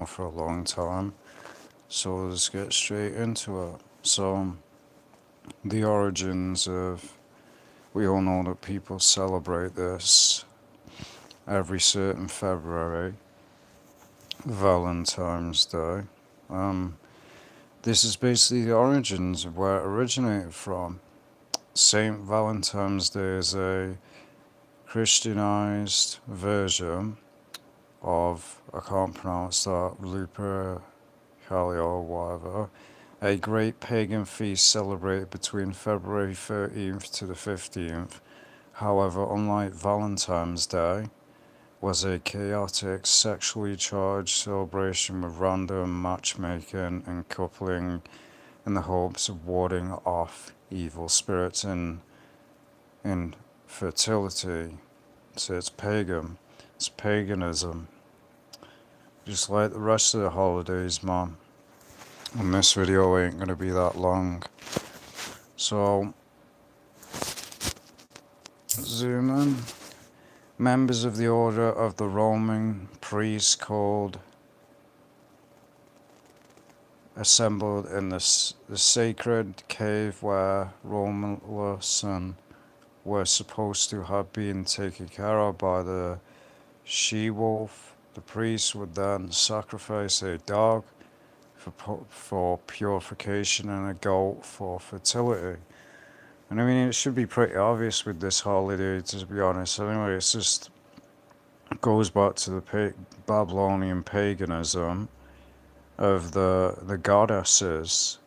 for a long time. So let's get straight into it. So, the origins of. We all know that people celebrate this every certain February, Valentine's Day. Um, this is basically the origins of where it originated from. Saint Valentine's Day is a Christianized version of, I can't pronounce that, Lupercalia or whatever, a great pagan feast celebrated between February 13th to the 15th. However, unlike Valentine's Day, was a chaotic, sexually charged celebration with random matchmaking and coupling in the hopes of warding off evil spirits and infertility. So it's pagan. It's paganism. Just like the rest of the holidays, man. And this video ain't gonna be that long. So, zoom in. Members of the Order of the Roman priests called assembled in the sacred cave where Romulus and were supposed to have been taken care of by the she-wolf. The priest would then sacrifice a dog for purification and a goat for fertility. And I mean, it should be pretty obvious with this holiday, to be honest. Anyway, it's just it goes back to the Babylonian paganism of the goddesses.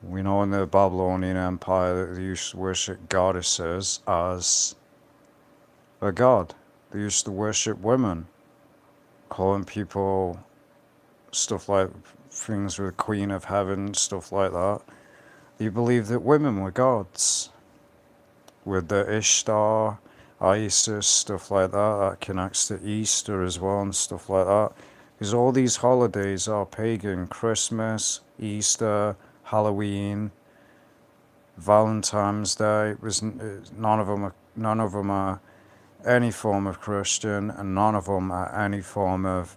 We know in the Babylonian Empire that they used to worship goddesses as a god. They used to worship women, calling people stuff like things with Queen of Heaven, stuff like that. They believed that women were gods. With the Ishtar, Isis, stuff like that, that connects to Easter as well and stuff like that. Because all these holidays are pagan. Christmas, Easter, Halloween, Valentine's Day. None of them are any form of Christian, and none of them are any form of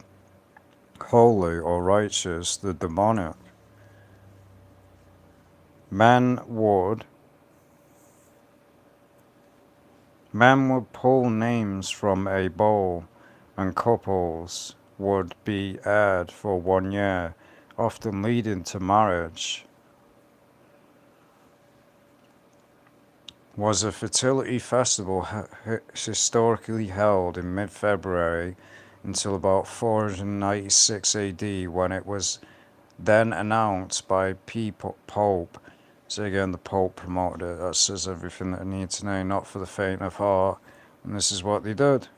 holy or righteous. The demonic. Men would pull names from a bowl, and couples would be aired for 1 year, often leading to marriage. Was a fertility festival historically held in mid-February until about 496 AD, when it was then announced by Pope. So again, the Pope promoted it. That says everything that I need to know, not for the faint of heart. And this is what they did.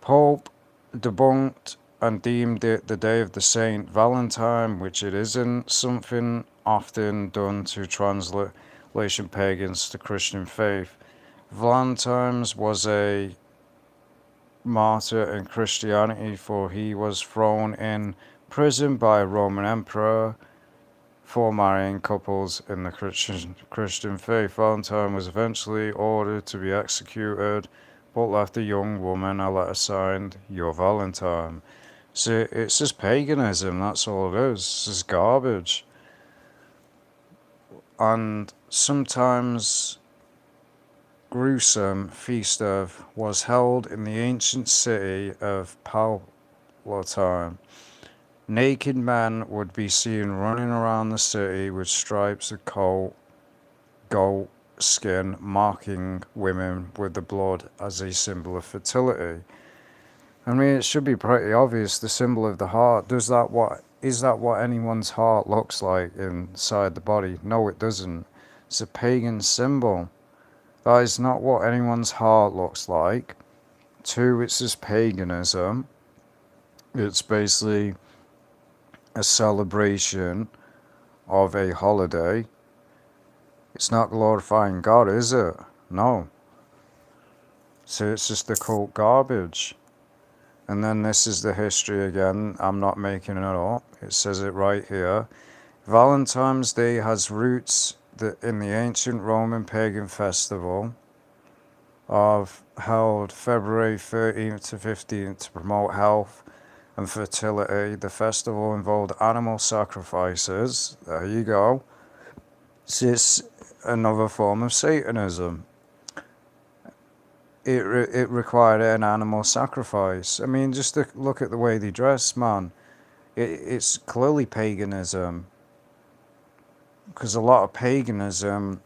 Pope debunked and deemed it the day of the Saint Valentine, which it isn't, something often done to translation pagans to Christian faith. Valentine's was a martyr in Christianity, for he was thrown in prison by a Roman emperor for marrying couples in the Christian faith. Valentine was eventually ordered to be executed, but left the young woman a letter signed, "Your Valentine." So it's just paganism, that's all it is. It's just garbage. And sometimes gruesome feast of was held in the ancient city of Palatine. Naked men would be seen running around the city with stripes of goat skin, marking women with the blood as a symbol of fertility. I mean, it should be pretty obvious. The symbol of the heart. Is that what anyone's heart looks like inside the body? No, it doesn't. It's a pagan symbol. That is not what anyone's heart looks like. 2, it's just paganism. It's basically a celebration of a holiday. It's not glorifying God, is it? No. So it's just the cult garbage. And then this is the history again. I'm not making it up. It says it right here. Valentine's Day has roots in the ancient Roman pagan festival of held February 13th to 15th to promote health and fertility. The festival involved animal sacrifices. There you go. It's another form of Satanism. It required an animal sacrifice. I mean, just look at the way they dress, man. It's clearly paganism, because a lot of paganism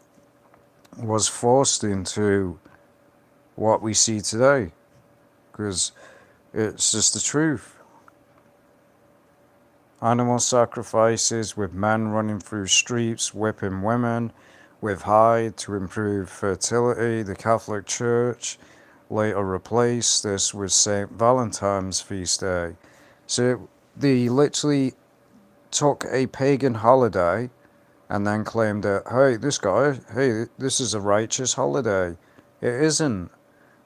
was forced into what we see today, because it's just the truth. Animal sacrifices with men running through streets, whipping women with hide to improve fertility. The Catholic Church later replaced this with St. Valentine's feast day. So they literally took a pagan holiday and then claimed that, hey, this is a righteous holiday. It isn't.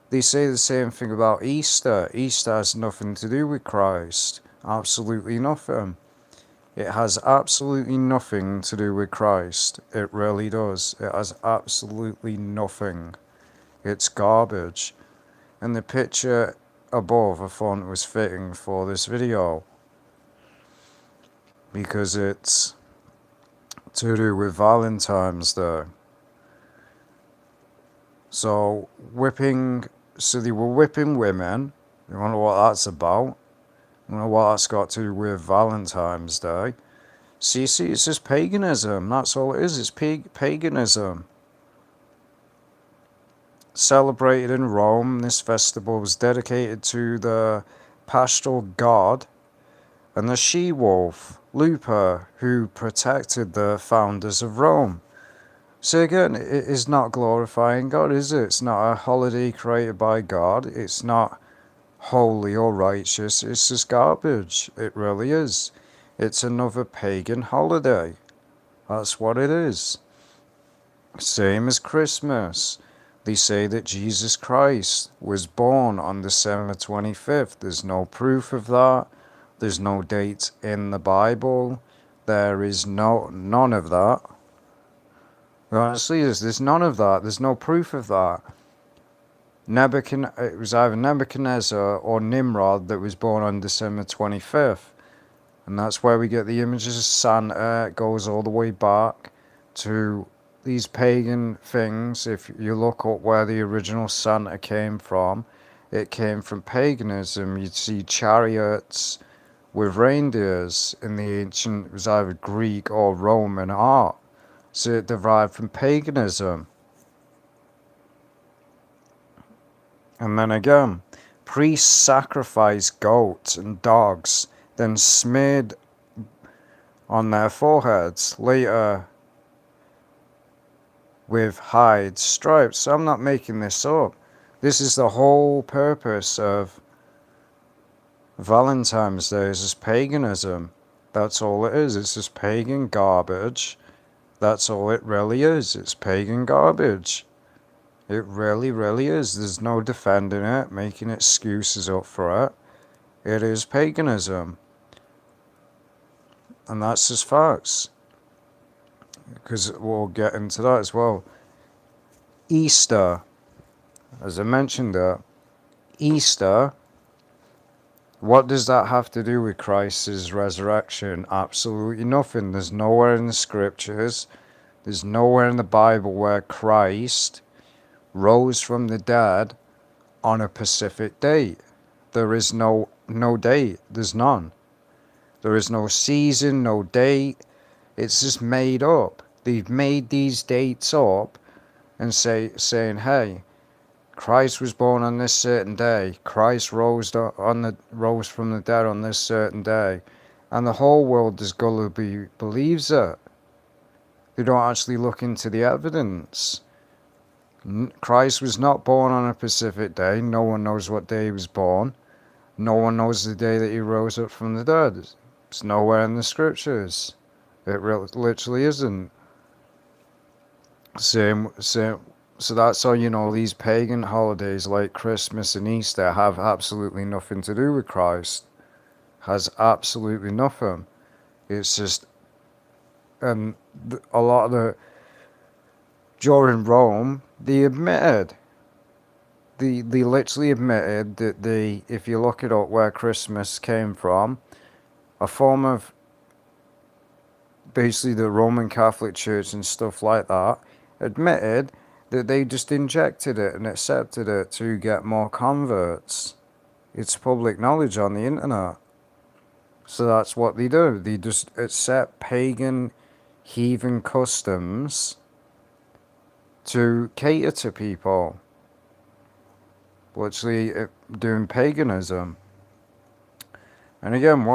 They say the same thing about Easter. Easter has nothing to do with Christ. Absolutely nothing. It has absolutely nothing to do with Christ. It really does. It has absolutely nothing. It's garbage. And the picture above I thought was fitting for this video, because it's to do with Valentine's Day. So they were whipping women. You wonder what that's about? I don't know what that's got to do with Valentine's Day. See, it's just paganism. That's all it is. It's paganism. Celebrated in Rome, this festival was dedicated to the pastoral god and the she-wolf, Lupa, who protected the founders of Rome. So again, it is not glorifying God, is it? It's not a holiday created by God. It's not holy or righteous. It's just garbage. It really is. It's another pagan holiday. That's what it is. Same as Christmas. They say that Jesus Christ was born on December 25th. There's no proof of that. There's no date in the Bible. There is none of that. Honestly, there's none of that. There's no proof of that. It was either Nebuchadnezzar or Nimrod that was born on December 25th. And that's where we get the images of Santa. It goes all the way back to these pagan things. If you look up where the original Santa came from, it came from paganism. You'd see chariots with reindeers in the ancient, it was either Greek or Roman art. So it derived from paganism. And then again, priests sacrificed goats and dogs, then smeared on their foreheads, later with hide stripes. So I'm not making this up. This is the whole purpose of Valentine's Day, is just paganism. That's all it is. It's just pagan garbage. That's all it really is. It's pagan garbage. It really, really is. There's no defending it, making excuses up for it. It is paganism. And that's just facts. Because we'll get into that as well. Easter. As I mentioned Easter, what does that have to do with Christ's resurrection? Absolutely nothing. There's nowhere in the scriptures, there's nowhere in the Bible where Christ rose from the dead on a specific date. There is no date. There's none. There is no season, no date. It's just made up. They've made these dates up and saying, hey, Christ was born on this certain day. Christ rose from the dead on this certain day. And the whole world just gullibly believes it. They don't actually look into the evidence. Christ was not born on a specific day. No one knows what day he was born. No one knows the day that he rose up from the dead. It's nowhere in the scriptures. It literally isn't. Same. So that's how you know these pagan holidays like Christmas and Easter have absolutely nothing to do with Christ. Has absolutely nothing. It's just, and a lot of during Rome, they admitted they literally admitted that if you look it up where Christmas came from, a form of basically the Roman Catholic Church and stuff like that, admitted that they just injected it and accepted it to get more converts. It's public knowledge on the internet. So that's what they do. They just accept pagan, heathen customs to cater to people. Literally doing paganism. And again,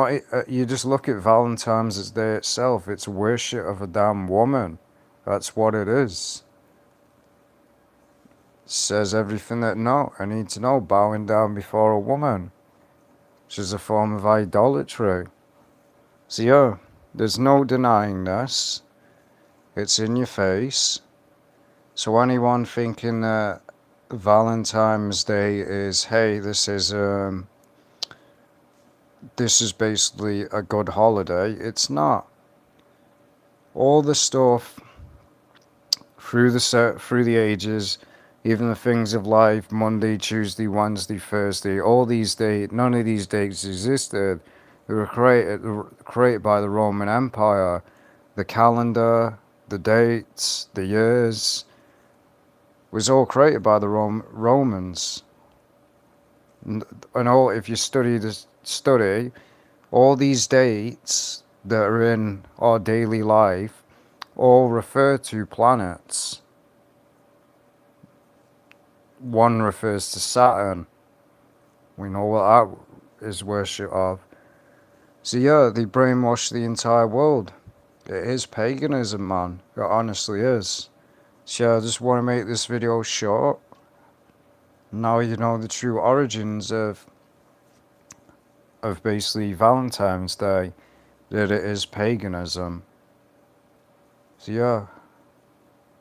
you just look at Valentine's Day itself. It's worship of a damn woman. That's what it is. It says everything that I need to know. Bowing down before a woman, which is a form of idolatry. So yeah, there's no denying this. It's in your face. So anyone thinking that Valentine's Day is, hey, this is basically a good holiday, it's not. All the stuff through the ages, even the things of life, Monday, Tuesday, Wednesday, Thursday, all these days, none of these days existed. They were created by the Roman Empire. The calendar, the dates, the years, was all created by the Romans. And all, if you study, all these dates that are in our daily life all refer to planets. One refers to Saturn. We know what that is worship of. So yeah, they brainwash the entire world. It is paganism, man. It honestly is. So yeah, I just want to make this video short. Now you know the true origins of basically Valentine's Day, that it is paganism. So yeah.